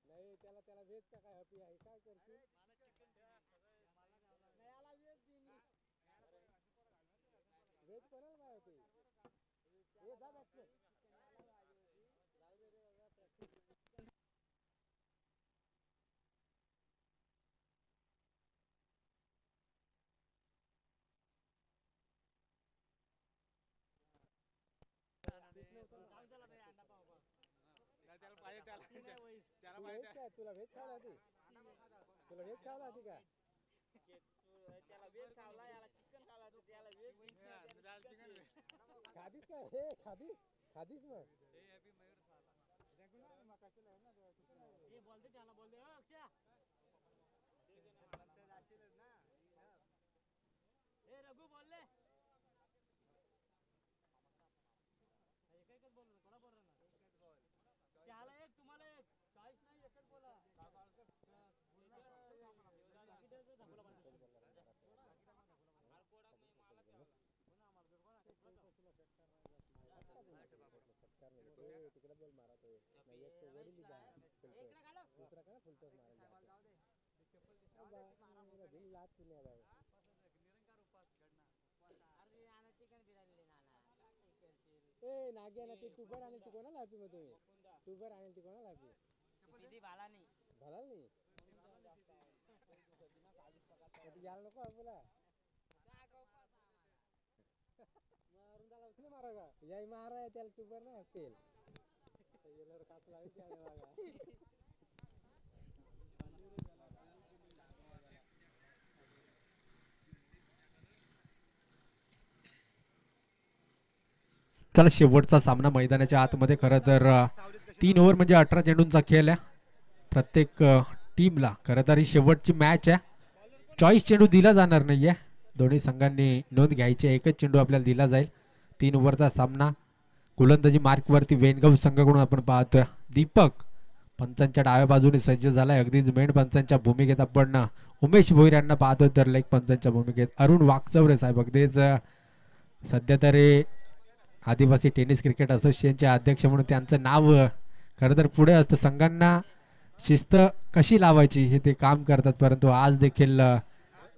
नाही त्याला त्याला वेज का काय हॅपी आहे काय करशील वेज कोणाला काय होती हे जा बॅट्समॅन तुला व्हेज खायला होती तुला व्हेज खायला होती का त्याला व्हेज खावला याला चिकन खावला होतं त्याला व्हेज खादीस काय हे खादीस खादीस मग ये बोल दे त्याला बोल दे अक्षय ए रघु बोल ले एकच बोल कोणा बोल रहा ना त्याला एक तुम्हाला एक काहीच नाही एकच बोला तिकडे बोल मारा तो नाही एक वडील दुसरा का फुलटॉस मारायला दिल लात पुण्या बाय ए नाग्या ना ते तुबर आणि ती कोणाला हॅपी मग तुम्ही तुबर आणि ती कोणाला हॅपी भाला नाही यायला नको आपला मारा का याय मारा त्याला तुबर नाही हॅपी काच लावी त्याला शेवटचा सामना मैदानाच्या आतमध्ये खरं तर 3 ओव्हर म्हणजे 18 चेंडूंचा खेळ आहे प्रत्येक टीमला खरं तर ही शेवटची मॅच आहे चॉईस चेंडू दिला जाणार नाहीये दोन्ही संघांनी नोंद घ्यायची एकच चेंडू आपल्याला दिला जाईल 3 ओव्हरचा सामना गोलंदाजी मार्कवरती वेणगाव संघाकडून आपण पाहतोय दीपक पंचांच्या डाव्या बाजूने सज्ज झालाय अगदीच मेन पंचांच्या भूमिकेत आपण उमेश भोईर यांना पाहतोय तर लेग पंचांच्या भूमिकेत अरुण वाकचौरे साहेब अगदीच सध्या तरी आदिवासी टेनिस क्रिकेट असोसिएशनचे अध्यक्ष म्हणून त्यांचं नाव खरं तर पुढे असतं संघांना शिस्त कशी लावायची हे ते काम करतात परंतु आज देखील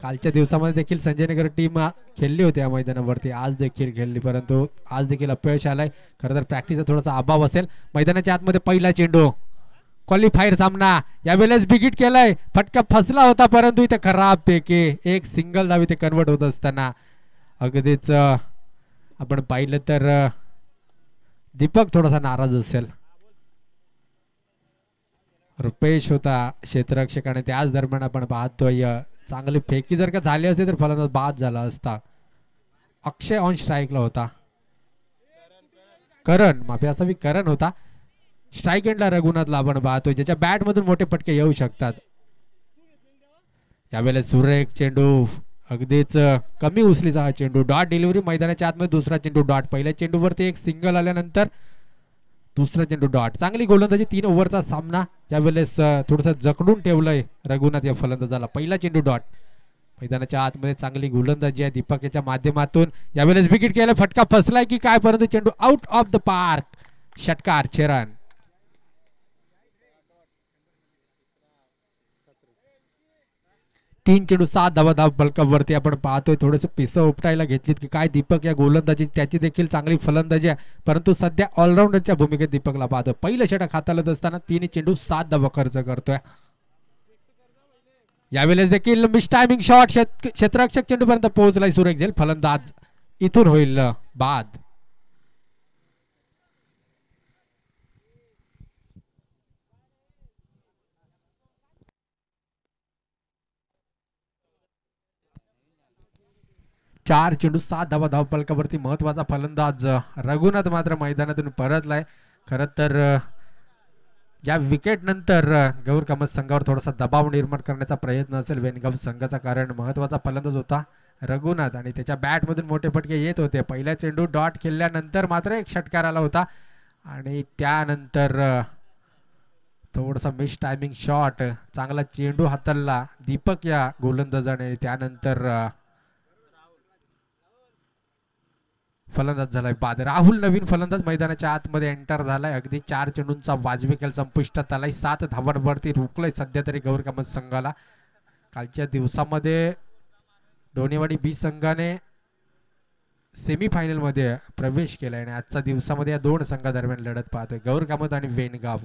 कालच्या दिवसामध्ये देखील संजयनगर टीम खेळली होती या मैदानावरती आज देखील खेळली परंतु आज देखील अपयश आलंय खरं तर प्रॅक्टिसचा थोडासा अभाव असेल मैदानाच्या आतमध्ये पहिला चेंडू क्वालिफायर सामना यावेळेस बिगिट केलाय फटका फसला होता परंतु इथे खराब पैकी एक सिंगल धाव इथे कन्वर्ट होत असताना अगदीच आपण पाहिलं तर दीपक थोडासा नाराज असेल रुपेश होता क्षेत्ररक्षक आणि त्याच दरम्यान आपण पाहतोय चांगली फेकी जर का झाली असती तर फलंदाज बाद झाला असता अक्षय ऑन स्ट्राईकला होता करण माफी असावी करण होता स्ट्राईक एंडला रघुनाथला आपण पाहतोय ज्याच्या बॅट मधून मोठे फटके येऊ शकतात यावेळेस सुरेख चेंडू अगदीच कमी उचलीचा हा चेंडू डॉट डिलिव्हरी मैदानाच्या आतमध्ये दुसरा चेंडू डॉट पहिल्या चेंडूवरती एक सिंगल आल्यानंतर दुसरा चेंडू डॉट चांगली गोलंदाजी 3 ओव्हरचा सामना यावेळेस थोडंसं जकडून ठेवलंय रघुनाथ या फलंदाजाला पहिला चेंडू डॉट मैदानाच्या आतमध्ये चांगली गोलंदाजी आहे दीपक याच्या माध्यमातून यावेळेस विकेट केला फटका फसलाय की काय परंतु चेंडू आउट ऑफ द पार्क षटकार 6 रन 3 चेंडू 7 धाव बलकावरती आपण पाहतोय थोडंसं पिसं उपटायला घेतलीत की काय दीपक या गोलंदाजी त्याची देखील चांगली फलंदाजी आहे परंतु सध्या ऑलराऊंडरच्या भूमिकेत दीपकला पाहतोय पहिलं षटक हाताळत असताना 3 चेंडू 7 धावा खर्च करतोय यावेळेस देखील मिस टायमिंग शॉट क्षेत्ररक्षक चेंडूपर्यंत पोहोचलाय सुरेख झेल फलंदाज इथून होईल बाद 4 चेंडू 7 धावा धावफलकावरती महत्वाचा फलंदाज रघुनाथ मात्र मैदानातून परतलाय खरं तर या विकेट नंतर गौर कामत संघावर थोडासा दबाव निर्माण करण्याचा प्रयत्न असेल वेणगाव संघाचा कारण महत्वाचा फलंदाज होता रघुनाथ आणि त्याच्या बॅट मधून मोठे फटके येत होते पहिला चेंडू डॉट खेळल्यानंतर मात्र एक षटकार आला होता आणि त्यानंतर थोडासा मिस टायमिंग शॉट चांगला चेंडू हाताळला दीपक या गोलंदाजाने त्यानंतर फलंदाज झालाय बाद. राहुल नवीन फलंदाज मैदानाच्या आतमध्ये एंटर झालाय. अगदी 4 चेंडूंचा वाजवी खेळ संपुष्टात आलाय. 7 धावांवरती रोखलंय सध्या तरी गौर कामत संघाला. कालच्या दिवसामध्ये डोनेवाडी बी संघाने सेमीफायनल मध्ये प्रवेश केलाय आणि आजच्या दिवसामध्ये या दोन संघादरम्यान लढत पाहतोय, गौर कामत आणि वेणगाव.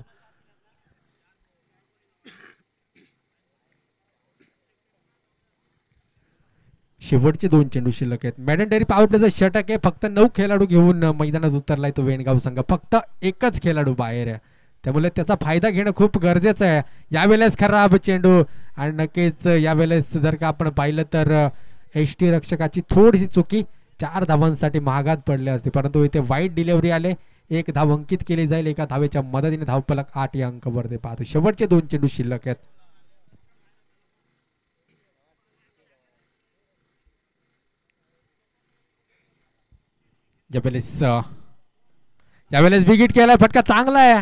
शेवटचे 2 चेंडू शिल्लक आहेत. मॅडेंटरी पॉवर प्लेचा षटक आहे. फक्त 9 खेळाडू घेऊन मैदानात उतरलाय तो वेणगाव संघ. फक्त एकच खेळाडू बाहेर आहे, त्यामुळे त्याचा फायदा घेणं खूप गरजेचं आहे. यावेळेस खराब चेंडू आणि नक्कीच यावेळेस जर का आपण पाहिलं तर एसटी रक्षकाची थोडीशी चुकी 4 धावांसाठी महागात पडले असते, परंतु इथे वाईट डिलिव्हरी आले. 1 धाव अंकित केली जाईल. एका धावेच्या मदतीने धावफलक 8 या अंकावर पाहतो. शेवटचे 2 चेंडू शिल्लक आहेत. यावेळेस बिगिट केलाय. फटका चांगला आहे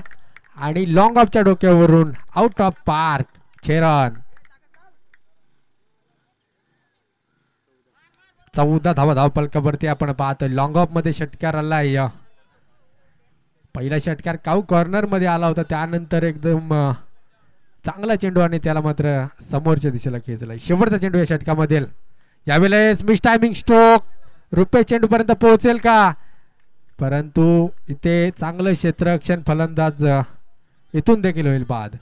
आणि लॉंग ऑफच्या डोक्यावरून आउट ऑफ पार्क. चेरन 14 धावा धावफलकावरती आपण पाहतोय. लॉंग ऑफ मध्ये षटकार आलाय. पहिला षटकार काऊ कॉर्नर मध्ये आला होता, त्यानंतर एकदम चांगला चेंडू आणि त्याला मात्र समोरच्या दिशेला खेचलाय. शेवटचा चेंडू या षटकामध्ये. यावेळेस मिस टायमिंग स्ट्रोक. रुपये चेंडू पर्यंत पोहोचेल का, परंतु इथे चांगलं क्षेत्ररक्षण फलंदाज इथून देखील होईल बाद.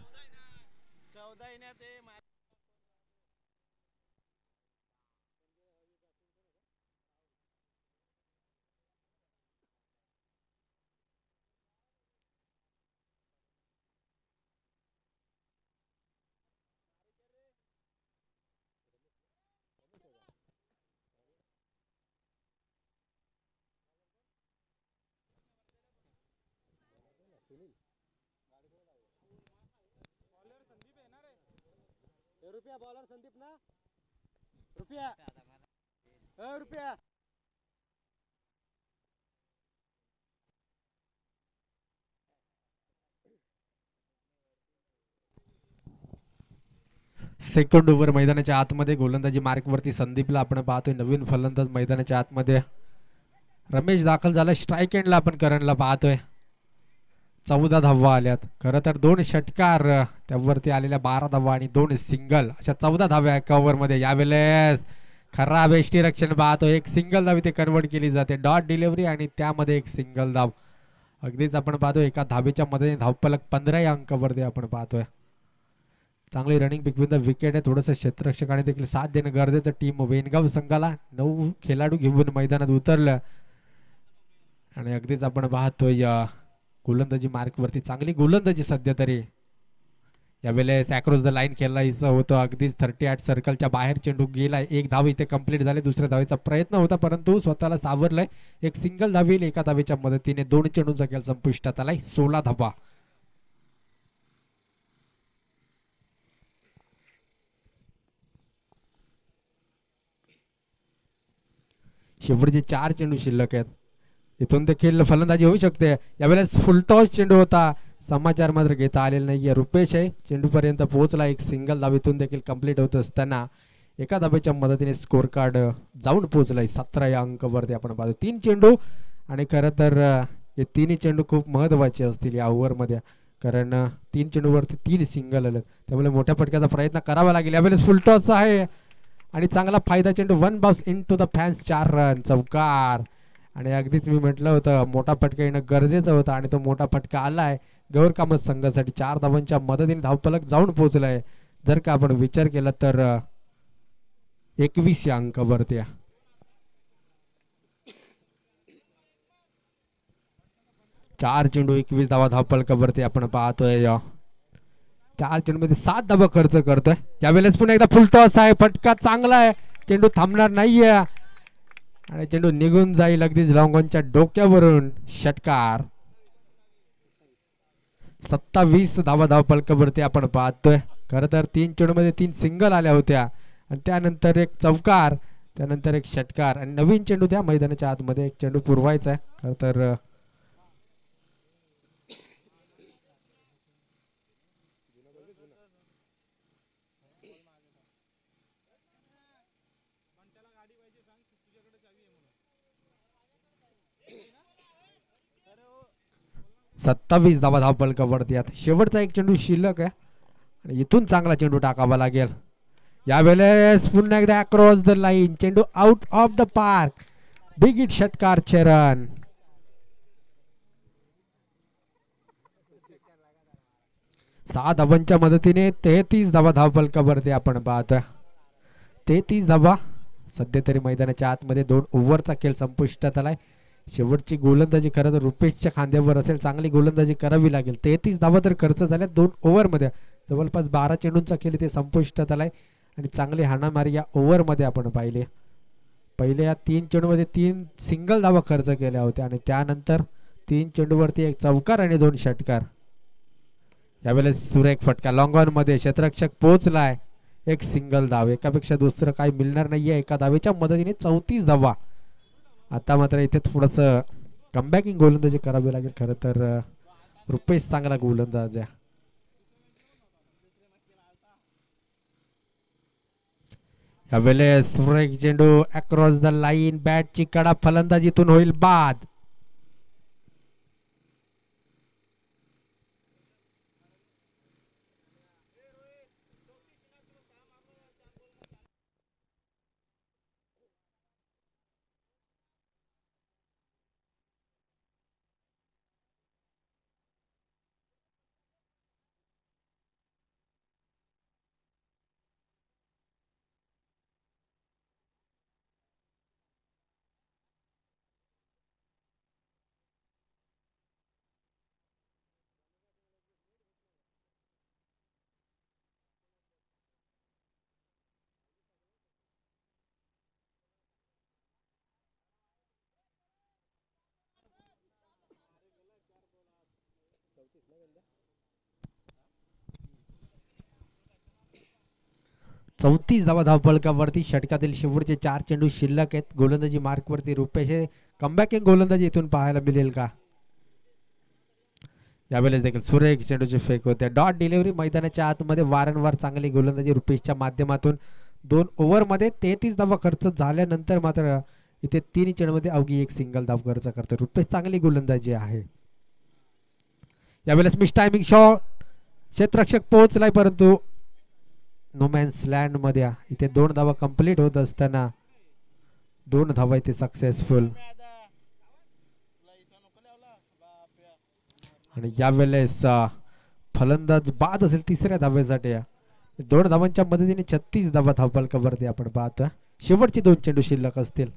रुपया बॉलर संदीप ना, रुपया रुपया सेकंड ओव्हर मैदानाच्या आतमध्ये गोलंदाजी मार्कवरती संदीपला आपण पाहतोय. नवीन फलंदाज मैदानाच्या आतमध्ये रमेश दाखल झाला. स्ट्राईक एंडला आपण करणला पाहतोय. 14 धावा आल्यात. खरं तर 2 षटकार, त्यावरती आलेल्या 12 धावा आणि 2 सिंगल, अशा 14 धाव्या एका ओव्हरमध्ये. यावेळेस खराब एसटी रक्षण पाहतो. एक सिंगल धाव इथे कन्वर्ट केली जाते. डॉट डिलिव्हरी आणि त्यामध्ये एक सिंगल धाव. अगदीच आपण पाहतोय एका धावेच्या मदतीने धावफलक 15 या अंकावरती आपण पाहतोय. चांगली रनिंग बिटवीन द विकेट आहे. थोडंसं क्षेत्ररक्षकाने देखील साथ देणं गरजेचं. टीम वेणगाव संघाला 9 खेळाडू घेऊन मैदानात उतरलं आणि अगदीच आपण पाहतोय गोलंदाजी मार्कवरती चांगली गोलंदाजी सध्या तरी. यावेळेस अक्रॉस द लाईन खेळायचं होतं. अगदीच 38 सर्कलच्या बाहेर चेंडू गेलाय. 1 धाव इथे कंप्लीट झाले. दुसऱ्या धावेचा प्रयत्न होता, परंतु स्वतःला सावरलंय. एक सिंगल धाव येईल. एका धावेच्या मदतीने 2 चेंडूंचा खेळ संपुष्टात आलाय. 16 धावा. शेवटचे 4 चेंडू शिल्लक आहेत. इथून देखील फलंदाजी होऊ शकते. यावेळेस फुलटॉस चेंडू होता. समाचार मात्र घेता आलेला नाहीये. रुपेश आहे चेंडू पर्यंत पोहोचला. एक सिंगल धाव इथून देखील कंप्लीट होत असताना एका धावेच्या मदतीने स्कोर कार्ड जाऊन पोहोचलाय 17 या अंकावरती आपण पाहतो. 3 चेंडू आणि खरं तर हे 3 चेंडू खूप महत्वाचे असतील या ओव्हरमध्ये, कारण 3 चेंडूवरती 3 सिंगल आले, त्यामुळे मोठ्या फटक्याचा प्रयत्न करावा लागेल. यावेळेस फुलटॉस आहे आणि चांगला फायदा चेंडू. 1 bounce into the fence. 4 run. चौकार. आणि अगदीच मी म्हटलं होतं मोठा फटका येणं गरजेचं होतं आणि तो मोठा फटका आलाय गौर कामत संघासाठी. 4 धावांच्या मदतीने धावफलक जाऊन पोहोचलाय. जर का आपण विचार केला तर 21 या अंकावरती. 4 चेंडू 21 धावा धावफलकावरती आपण पाहतोय. 4 चेंडूमध्ये 7 धावा खर्च करतोय. यावेळेस पुन्हा एकदा फुलटॉस आहे. फटका चांगला आहे. चेंडू थांबणार नाहीये आणि चेंडू निघून जाईल अगदीच लॉंगॉनच्या डोक्यावरून. षटकार. 27 धावा धावफलकावरती आपण पाहतोय. खरं तर 3 चेंडूमध्ये 3 सिंगल आल्या होत्या आणि त्यानंतर एक चौकार, त्यानंतर एक षटकार आणि नवीन चेंडू त्या मैदानाच्या आतमध्ये एक चेंडू पुरवायचा आहे. खरं तर 27 धावा धावफलकावरती. आता शेवटचा एक चेंडू शिल्लक आहे आणि इथून चांगला चेंडू टाकावा लागेल. यावेळेस पुन्हा एकदा अक्रॉस द लाईन, चेंडू out of the park. Big hit षटकार चरण. 6 धावांच्या मदतीने 33 धावा धावफलकावरती आपण पाहतोय. 33 धावा सध्या तरी मैदानाच्या आतमध्ये 2 ओव्हरचा खेळ संपुष्टात आलाय. शेवटची गोलंदाजी खरं तर रुपेशच्या खांद्यावर असेल, चांगली गोलंदाजी करावी लागेल. 33 धावा तर खर्च झाल्या 2 ओव्हरमध्ये. जवळपास 12 चेंडूंचा खेळ इथे संपुष्टात आलाय आणि चांगली हाणामारी या ओव्हरमध्ये आपण पाहिले. पहिले या 3 चेंडूमध्ये 3 सिंगल धावा खर्च केल्या होत्या आणि त्यानंतर 3 चेंडूवरती 1 चौकार आणि 2 षटकार. यावेळेस सुरेख फटका लॉंग ऑन मध्ये, क्षेत्ररक्षक पोहोचलाय. 1 सिंगल धाव, एकापेक्षा दुसरं काही मिळणार नाहीये. एका धावेच्या मदतीने 34 धावा. आता मात्र इथे थोडस कमबॅकिंग गोलंदाजी करावी लागेल. खरं तर रुपेश चांगला गोलंदाज आहे. यावेळेस सुरेख चेंडू अक्रॉस द लाईन, बॅटची कडा फलंदाजीतून होईल बाद. चौतीस धावा धावफलकावरती. षटकातील शेवटचे 4 चेंडू शिल्लक आहेत. गोलंदाजी मार्कवरती रुपेश. कमबॅकिंग गोलंदाजी इथून पाहायला मिळेल का? यावेळेस देखील सुरेख चेंडूचे फेक होते. Dot delivery. मैदानाच्या आतमध्ये वारंवार चांगली गोलंदाजी रुपेशच्या माध्यमातून. 2 ओव्हरमध्ये 33 धावा खर्च झाल्यानंतर मात्र इथे 3 चेंडूमध्ये अवघी 1 सिंगल धाव खर्च करतो रुपेश. चांगली गोलंदाजी आहे. यावेळेस मिस टायमिंग शॉट, क्षेत्ररक्षक पोहोचलाय परंतु नो मॅन्स लँड मध्ये. इथे 2 धावा कंप्लीट होत असताना 2 धावा इथे सक्सेसफुल. आणि यावेळेस फलंदाज बाद असेल तिसऱ्या धावेसाठी. 2 धावांच्या मदतीने 36 धावा धावफलकावरती आपण पाहतो. शेवटचे 2 चेंडू शिल्लक असतील.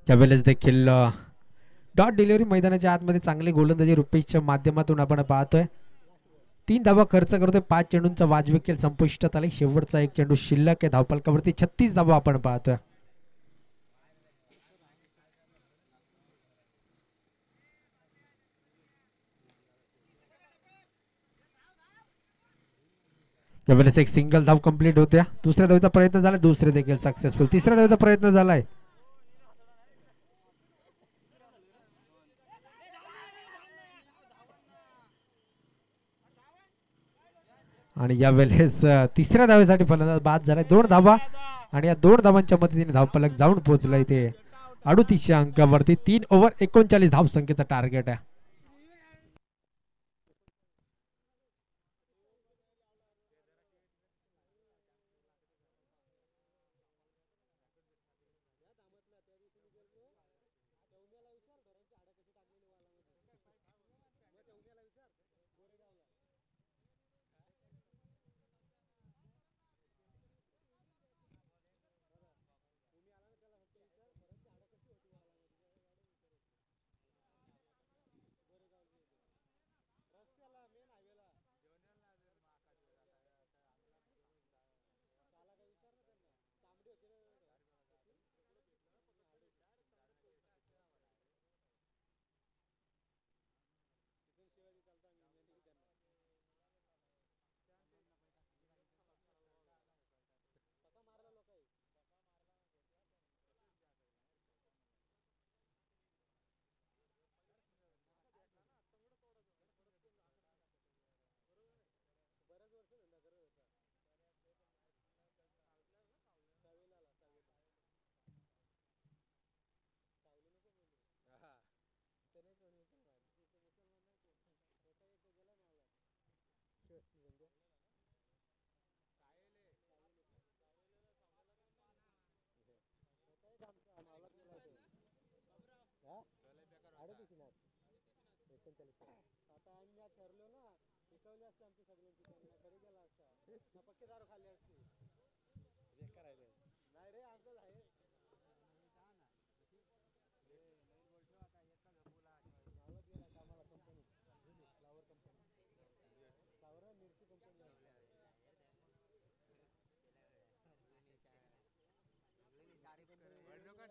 यावेळेस देखील डॉट डिलिव्हरी. मैदानाच्या आतमध्ये चांगली गोलंदाजी रुपेशच्या माध्यमातून आपण पाहतोय. 3 धावा खर्च करतोय. 5 चेंडूंचा वाजवी खेळ संपुष्टात आलाय. शेवटचा 1 चेंडू शिल्लक आहे. धावफलकावरती 36 धावा आपण पाहतोय. यावेळेस 1 सिंगल धाव कंप्लीट होत्या. दुसऱ्या धावेचा प्रयत्न झाला, दुसरे देखील सक्सेसफुल. तिसऱ्या धावेचा प्रयत्न झालाय आणि यावेळेस तिसऱ्या धावेसाठी फलंदाज बाद झालाय. 2 धावा आणि या 2 धावांच्या मदतीने धावफलक जाऊन पोहोचलाय ते 38 अंकावरती. 3 ओव्हर 39 धाव संख्येचा टार्गेट आहे. आता आम्ही मॅच ठरलो ना शिकवली असते आमची सगळ्यांची घरी गेला असता पक्के दारू खाल्ली असती नाही रे आमचं आहे कामाला कंपनी फ्लावर कंपनी फ्लावर मिरची कंपनी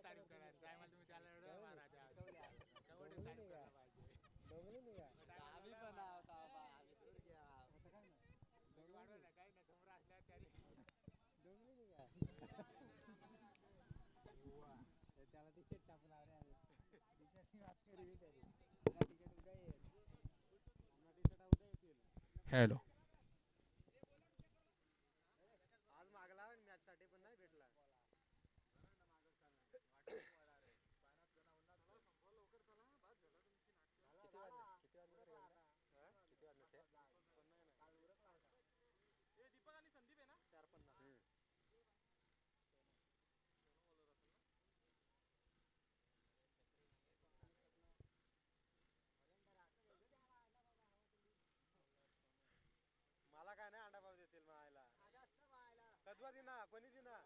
तारीफ करा काय मला तुम्ही त्याला महाराजा डोंगली नाही का आम्ही पण काही ना समोर असल्या त्याने डोंगली नाही का त्याला टी शर्ट टाकला रे टी शर्टची बात करी त्याची तिकीट उद्या येईल आम्हाला टी शर्ट उद्या येतील हॅलो आज मागला मॅच साठी पण नाही भेटला दीपक आणि संदीप आहे ना 450 मला काय नाही अंडा पाव देतील मायला कधवा दिना कोणी दिना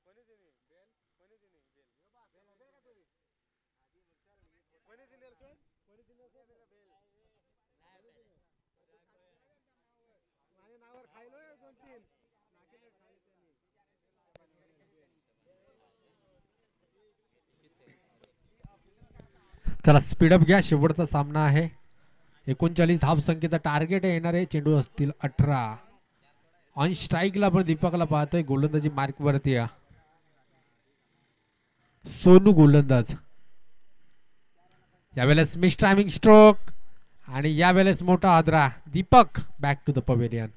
कोणी दिनी बेल कोणी दिनी बेल कोणी दिने कोणी दिने बेल माझ्या नावावर खायलोय 2-3 नाकीले खायले चला स्पीडअप घ्या शेवटचा सामना आहे 39 धावसंख्येचा टार्गेट येणार आहे चेंडू असतील 18 ऑन स्ट्राईकला पण दीपकला पाहतोय गोलंदाजी मार्क वरती सोनू गोलंदाज यावेळेस मिस टायमिंग स्ट्रोक आणि यावेळेस मोठा हादरा Deepak back to the pavilion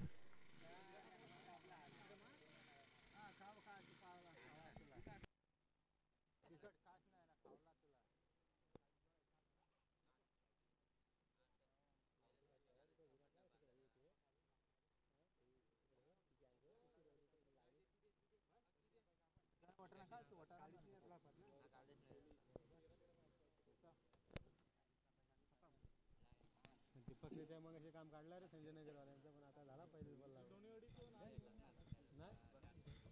दीपकने त्या मग हे काम काढलं रे संजय नगर वाल्यांचं पण आता झाला पहिले बॉल नाही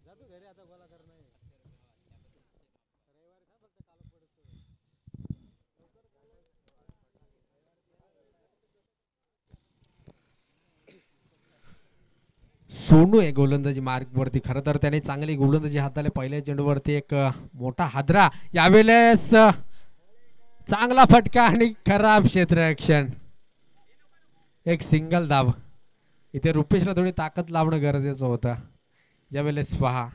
जातो घरी आता गोला कर नाही रविवारी था फक्त काल पडतो सोनू आहे गोलंदाजी मार्क वरती खरं तर त्याने चांगली गोलंदाजी हाताळली पहिल्या चेंडूवरती एक मोठा हादरा यावेळेस चांगला फटका आणि खराब क्षेत्ररक्षण एक सिंगल धाव इथे रुपेशला थोडी ताकद लावणं गरजेचं होतं यावेळेस पहा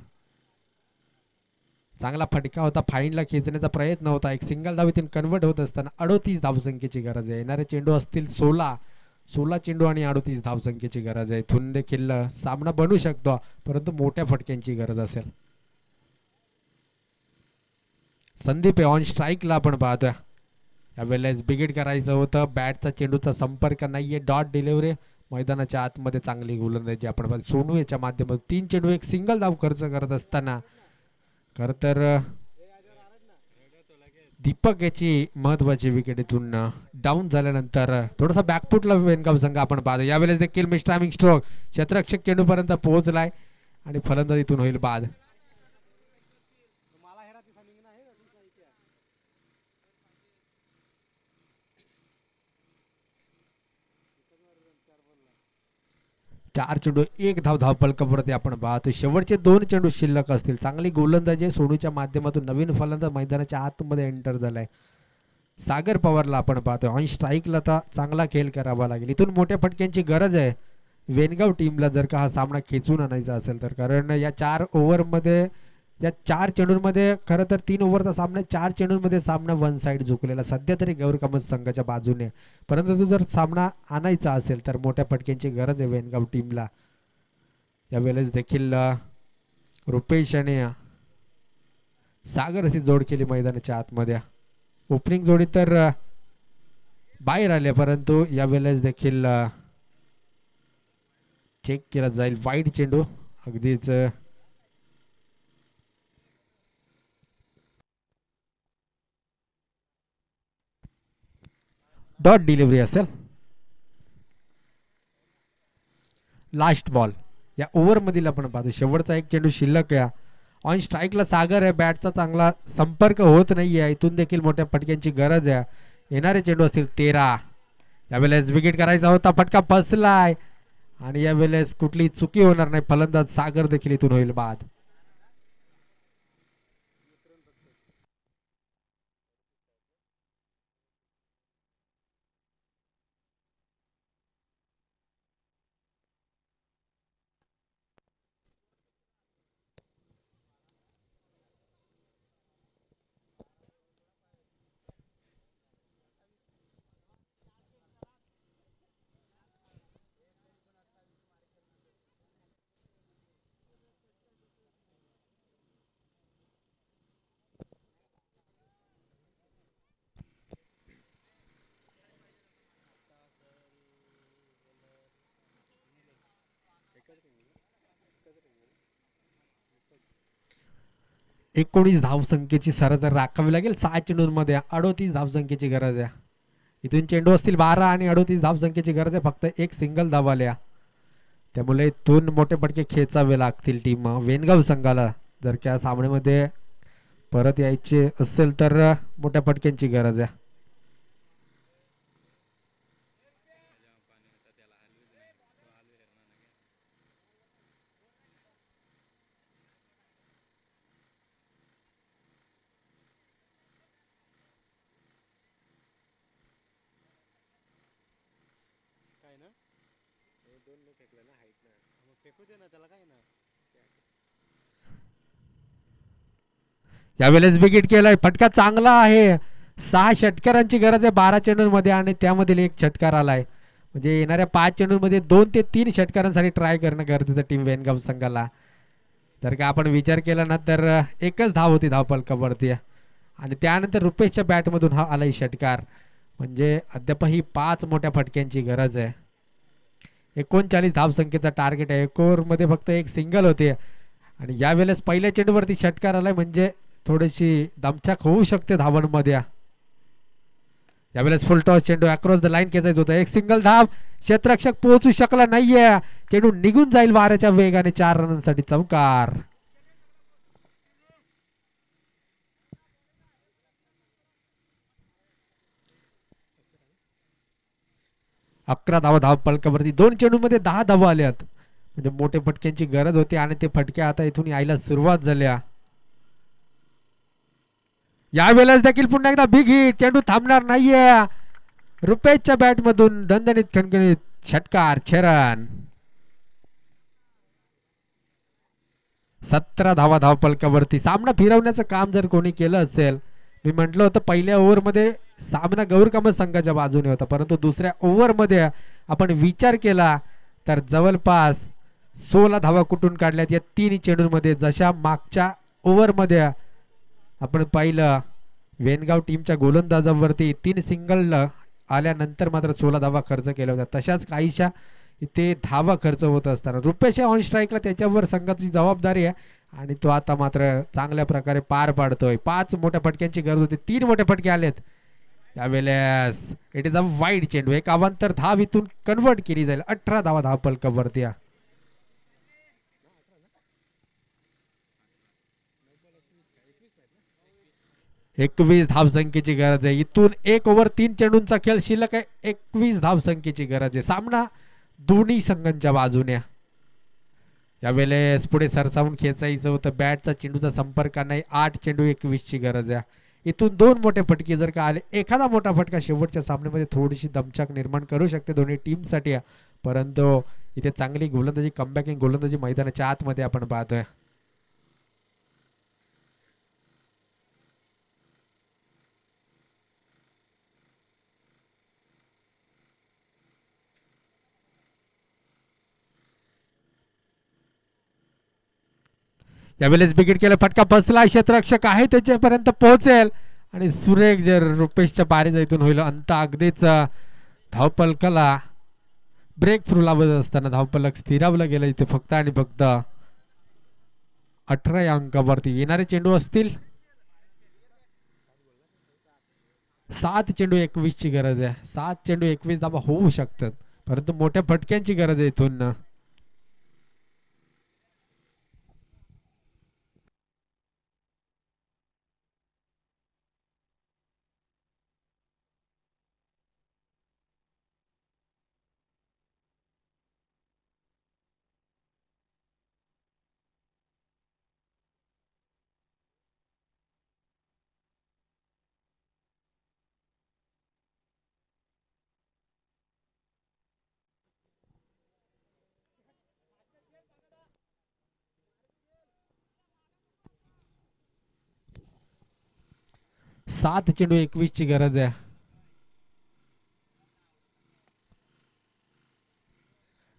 चांगला फटका होता फाईनला खेचण्याचा प्रयत्न होता एक सिंगल धाव इथून कन्वर्ट होत असताना 38 धावसंख्येची गरज आहे येणारे चेंडू असतील 16 चेंडू आणि 38 धावसंख्येची गरज आहे इथून देखील सामना बनू शकतो परंतु मोठ्या फटक्यांची गरज असेल संदीप ऑन स्ट्राईकला आपण पाहतोय यावेळेस बिगिट करायचं होतं बॅटचा चेंडूचा संपर्क नाहीये डॉट डिलिव्हरी मैदानाच्या आतमध्ये चांगली गोलंदाजी आपण पाहतो सोनू याच्या माध्यमातून 3 चेंडू एक सिंगल धाव खर्च करत असताना खर तर दीपक याची महत्वाची विकेट इथून डाऊन झाल्यानंतर थोडासा बॅकफुटला वेनगाव संघ आपण पाहतो यावेळेस देखील मिस टायमिंग स्ट्रोक क्षेत्ररक्षक चेंडूपर्यंत पोहोचलाय आणि फलंदाज इथून होईल बाद चार चेंडू एक धाव धावफलकावरती आपण पाहतो शेवटचे 2 चेंडू शिल्लक असतील चांगली गोलंदाजी सोनूच्या माध्यमातून नवीन फलंदाज मैदानाच्या आतमध्ये एंटर झालाय सागर पवारला आपण पाहतोय ऑन स्ट्राईकला तर चांगला खेळ करावा लागेल इथून मोठ्या फटक्यांची गरज आहे वेनगाव टीमला जर का हा सामना खेचून आणायचा असेल तर कारण या 4 ओव्हरमध्ये या 4 चेंडूंमध्ये खरं तर 3 ओव्हरचा सामना 4 चेंडूंमध्ये सामना वन साइड झुकलेला सध्या तरी गौरकामत संघाच्या बाजूने परंतु जर सामना आणायचा असेल तर मोठ्या फटक्यांची गरज आहे वेनगाव टीमला यावेळेस देखील रुपेश आणि सागर अशी जोड केली मैदानाच्या आतमध्ये ओपनिंग जोडी तर बाहेर आले परंतु यावेळेस देखील चेक केला जाईल वाईड चेंडू अगदीच डॉट डिलिव्हरी असेल. लास्ट बॉल या ओव्हरमधील आपण पाहतो. शेवटचा एक चेंडू शिल्लक आहे. ऑन स्ट्राईकला सागर आहे. बॅटचा चांगला संपर्क होत नाहीये. इथून देखील मोठ्या फटक्यांची गरज आहे. येणारे चेंडू असतील 13. यावेळेस विकेट करायचा होता. फटका फसलाय आणि यावेळेस कुठली चुकी होणार नाही. फलंदाज सागर देखील इथून होईल बाद. एकोणीस धावसंख्येची सरासरी राखावी लागेल. 6 चेंडूंमध्ये 38 धावसंख्येची गरज आहे. इथून चेंडू असतील 12 आणि 38 धावसंख्येची गरज आहे. फक्त एक सिंगल धाव आल्या. त्यामुळे इथून मोठे फटके खेचावे लागतील टीम वेनगाव संघाला. जर त्या सामन्यामध्ये परत यायचे असेल तर मोठ्या फटक्यांची गरज आहे. यावेळेस विकेट केलाय. फटका चांगला आहे. 6 षटकारांची गरज आहे 12 चेंडूंमध्ये आणि त्यामधील एक षटकार आलाय. म्हणजे येणाऱ्या 5 चेंडूंमध्ये 2 ते 3 षटकारांसाठी ट्राय करणं गरजेचं टीम वेनगाव संघाला. जर का आपण विचार केला ना तर एकच धाव होती धावफलकावरती आणि त्यानंतर रुपेशच्या बॅटमधून हा आलाय षटकार. म्हणजे अद्यापही 5 मोठ्या फटक्यांची गरज आहे. 39 धावसंख्येचा टार्गेट आहे. एक ओव्हरमध्ये फक्त एक सिंगल होते आणि यावेळेस पहिल्या चेंडूवरती षटकार आलाय. म्हणजे थोडीशी दमछाक होऊ शकते धावांमध्ये. यावेळेस फुल टॉस चेंडू अक्रॉस द लाईन खेचायचा होता. एक सिंगल धाव. क्षेत्ररक्षक पोहोचू शकला नाहीये. चेंडू निघून जाईल वाऱ्याच्या वेगाने. 4 रनांसाठी चौकार. अकरा धावा धाव पलकावरती. 2 चेंडूमध्ये 10 धावा आल्यात. म्हणजे मोठे फटक्यांची गरज होती आणि ते फटके आता इथून यायला सुरुवात झाल्या. यावेळेस देखील पुन्हा एकदा बिग हिट. चेंडू थांबणार नाहीये. रुपेशच्या बॅट मधून दणदणीत खणखणीत षटकार. 6 रन. 17 धावा धाव पलकावरती. सामना फिरवण्याचं काम जर कोणी केलं असेल, मी म्हटलं होतं पहिल्या ओव्हरमध्ये सामना गौरकामत संघाच्या बाजूने होता, परंतु दुसऱ्या ओव्हरमध्ये आपण विचार केला तर जवळपास 16 धावा कुठून काढल्यात या 3 चेंडूंमध्ये. जशा मागच्या ओव्हरमध्ये आपण पाहिलं वेनगाव टीमच्या गोलंदाजावरती 3 सिंगल आल्यानंतर मात्र 16 धावा खर्च केल्या होत्या, तशाच काहीशा इथे धावा खर्च होत असताना रुपेश ऑन स्ट्राईकला त्याच्यावर संघाची जबाबदारी आहे आणि तो आता मात्र चांगल्या प्रकारे पार पाडतोय. 5 मोठ्या फटक्यांची गरज होती. 3 मोठे फटके आलेत. यावेळेस इट इज अ वाईड चेंडू. एक अवांतर धाव इथून कन्वर्ट केली जाईल. 18 धावा धाव पलकावरती. 21 धावसंख्येची गरज आहे. इथून 1 ओव्हर 3 चेंडूंचा खेळ शिल्लक आहे. 21 धावसंख्येची गरज आहे. सामना दोन्ही संघांच्या बाजूने. यावेळेस पुढे सरसावून खेचायचं होतं. बॅटचा चेंडूचा संपर्क नाही. 8 चेंडू 21 ची गरज आहे. इथून 2 मोठे फटके जर का आले, एखादा मोठा फटका शेवटच्या सामन्यामध्ये थोडीशी दमछाक निर्माण करू शकते दोन्ही टीमसाठी, परंतु इथे चांगली गोलंदाजी, कमबॅकिंग गोलंदाजी मैदानाच्या आतमध्ये आपण पाहतोय. यावेळेस विकेट केलं. फटका बसला. क्षेत्ररक्षक आहे त्याच्यापर्यंत पोहोचेल आणि सुरेख जर रुपेशच्या पारीचा इथून होईल अंत. अगदीच धावपलकाला ब्रेक थ्रू लावत असताना धावपलक स्थिरावला गेला इथे फक्त आणि फक्त 18 या अंकावरती येणारे चेंडू असतील 7 चेंडू 21 ची गरज आहे. 7 चेंडू 21 धावा होऊ शकतात, परंतु मोठ्या फटक्यांची गरज आहे इथून. सात चेंडू 21 ची गरज आहे.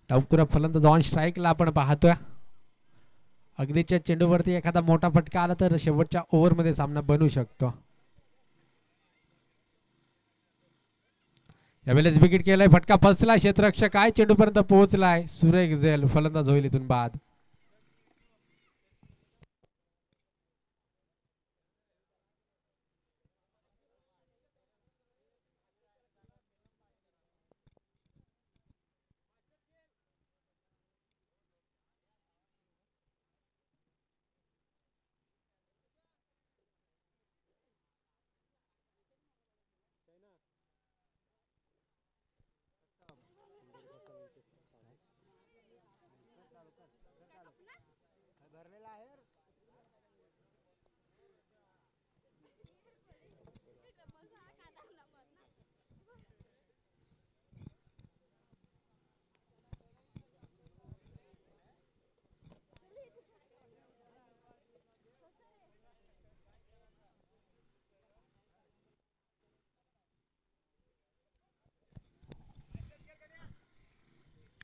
डावखुरा फलंदाज ऑन स्ट्राईकला आपण पाहतोय. अगदीच्या चेंडूवरती एखादा मोठा फटका आला तर शेवटच्या ओव्हरमध्ये सामना बनू शकतो. यावेळेस विकेट केलाय, फटका फसला, क्षेत्ररक्षक आहे, चेंडू पर्यंत पोहोचलाय. सुरेख झेल, फलंदाज होईल इथून बाद.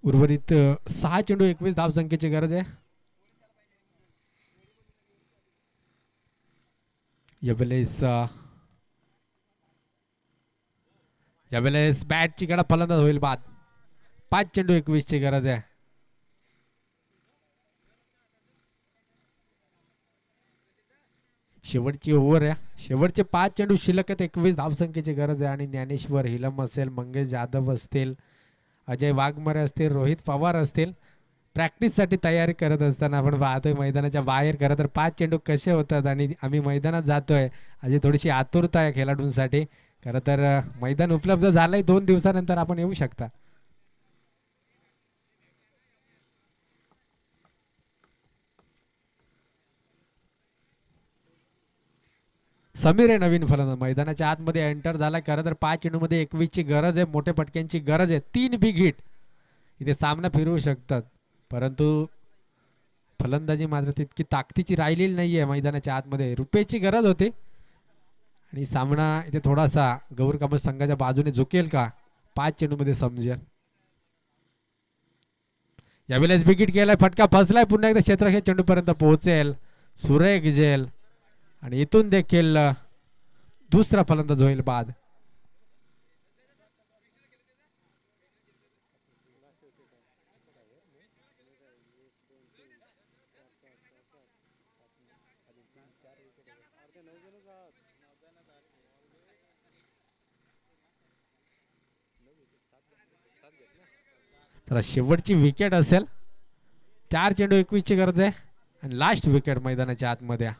उर्वरित 6 चेंडू 21 धाव संख्येची गरज आहे. यावेळेस बॅटची कडा, फलंदाज होईल बाद. 5 चेंडू 21 ची गरज आहे. शेवटची ओव्हर आहे. शेवटचे 5 चेंडू शिल्लक आहेत. 21 धावसंख्येची गरज आहे. आणि ज्ञानेश्वर हिलम असेल, मंगेश जाधव असतील, अजय वाघमारे असतील, रोहित पवार असतील, प्रॅक्टिससाठी तयारी करत असताना आपण पाहतोय मैदानाच्या बाहेर खरं तर 5 चेंडू कसे होतात आणि आम्ही मैदानात जातोय अशी थोडीशी आतुरता आहे खेळाडूंसाठी. खरं तर मैदान उपलब्ध झालंय, 2 दिवसानंतर आपण येऊ शकता. समीर आहे नवीन फलंदाज, मैदानाच्या आतमध्ये एंटर झाला. खरं तर 5 चेंडूमध्ये 21 ची गरज आहे, मोठ्या फटक्यांची गरज आहे. 3 बिग हिट इथे सामना फिरवू शकतात, परंतु फलंदाजी मात्र तितकी ताकदीची राहिलेली नाहीये. मैदानाच्या आतमध्ये रुपयेची गरज होती आणि सामना इथे थोडासा गौर कामत संघाच्या बाजूने झुकेल का 5 चेंडूमध्ये समजेल. यावेळेस विकेट गेलाय, फटका फसलाय, पुन्हा एकदा क्षेत्ररक्षक चेंडूपर्यंत पोहोचेल. सुरेख झेल आणि इथून देखील दुसरा फलंदाज होईल बाद. तर शेवटची विकेट असेल. 4 चेंडू 21 ची गरज आहे आणि लास्ट विकेट मैदानाच्या आतमध्ये.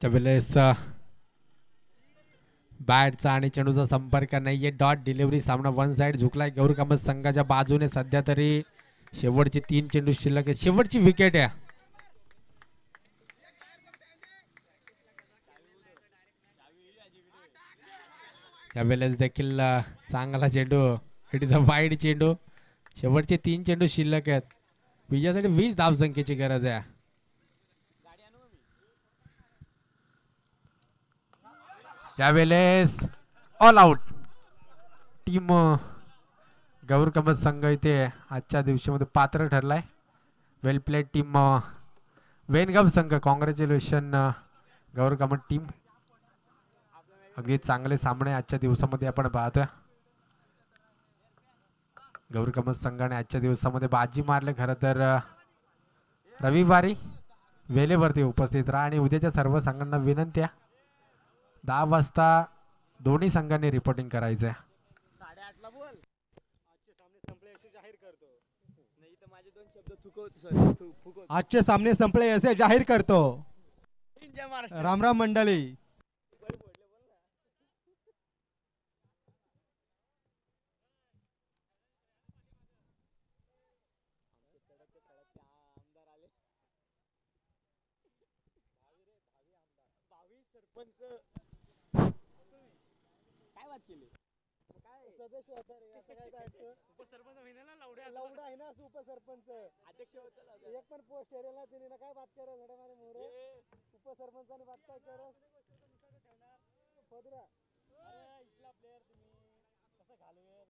त्यावेळेस बॅटचा आणि चेंडूचा संपर्क नाहीये. डॉट डिलिव्हरी, सामना वन साइड झुकलाय गौर कामत संघाच्या बाजूने. सध्या तरी शेवटचे 3 चेंडू शिल्लक आहेत. शेवटची विकेट आहे. यावेळेस देखील चांगला चेंडू, इट इज अ वाईड चेंडू. शेवटचे 3 चेंडू शिल्लक आहेत. विजयासाठी 20 धावसंख्येची गरज आहे. यावेळेस ऑल आउट. टीम गौर कमत संघ इथे आजच्या दिवशीमध्ये पात्र ठरलाय. वेल प्लेड टीम वेनगाव संघ. कॉंग्रॅच्युलेशन गौर कमत टीम. अगदी चांगले सामने आजच्या दिवसामध्ये आपण पाहतोय. गौर कमत संघाने आजच्या दिवसामध्ये बाजी मारले. खरं तर रविवारी वेळेवरती उपस्थित राहा आणि उद्याच्या सर्व संघांना विनंती आहे 10 वाजता दोन्ही संघांनी रिपोर्टिंग करायचंय. 8:30ला बोल. आजचे सामने संपले असे जाहीर करतो. नाही तर माझे 2 शब्द फुकवतो. आजचे सामने संपले असे जाहीर करतो. जय महाराष्ट्र. राम राम मंडळी. काय बात केली? काय सदस्य होता रे? आता काय जायचं? उपसरपंच होईना ना. लवडा आहे ना उपसरपंच. अध्यक्ष होता. एक पण पोस्ट ठेवला तिने ना. काय बात करा लढा मारे मोरे. उपसरपंचाने बात काय करा पदरा. अरे इथला प्लेअर तुम्ही कसं घालवेल.